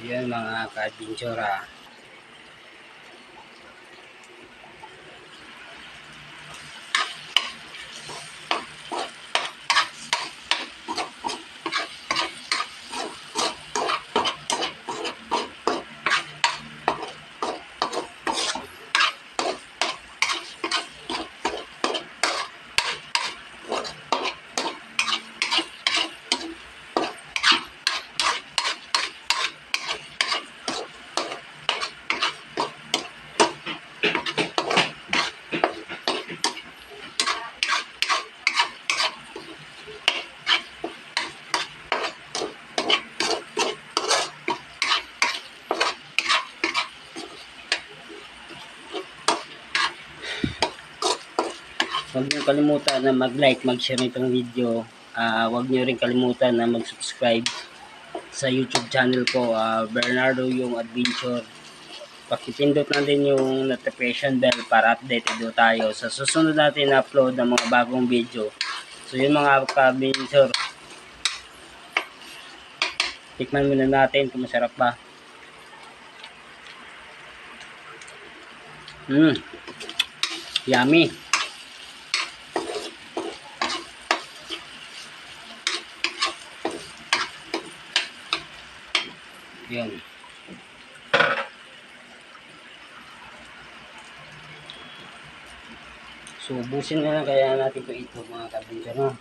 Yun mga ka-adventura. Huwag niyo kalimutan na mag-like, mag-share nitong video. Huwag niyo rin kalimutan na mag-subscribe sa YouTube channel ko, Bernardo yung Adventure. Pakipindot na din yung notification bell para updated do tayo sa susunod natin na upload ng mga bagong video. So yun mga ka-adventure, tikman muna natin kung masarap ba. Yummy. Yan. So, ubusin na lang kaya natin ito mga ka-adventure, no?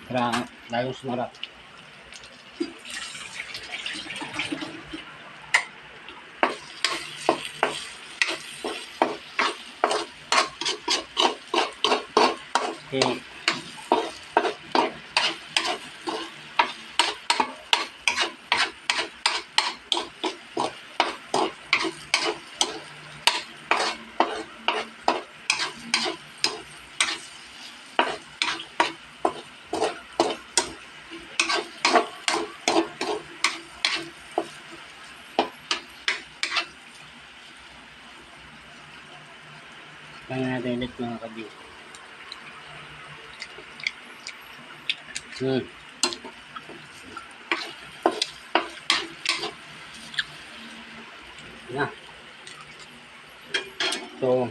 Para lalong sumarap. Okay. Kaya natin ulit mga kabi. Na. So,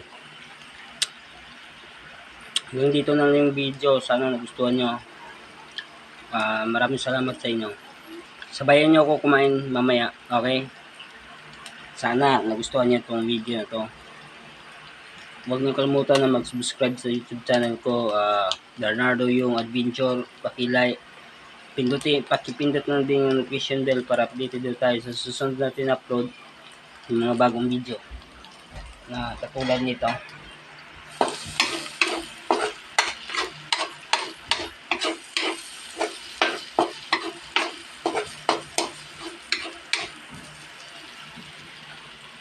yung dito na yung video. Sana nagustuhan nyo. Maraming salamat sa inyo. Sabayan nyo ako kumain mamaya. Okay? Sana nagustuhan nyo itong video na to. Huwag niyo kalimutan na mag-subscribe sa YouTube channel ko, Bernardo yung Adventure. Pakipindot na din yung notification bell para updated tayo sa susunod natin upload ng mga bagong video na katulad nito.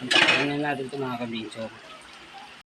Ang takilan natin ito mga ka-adventure.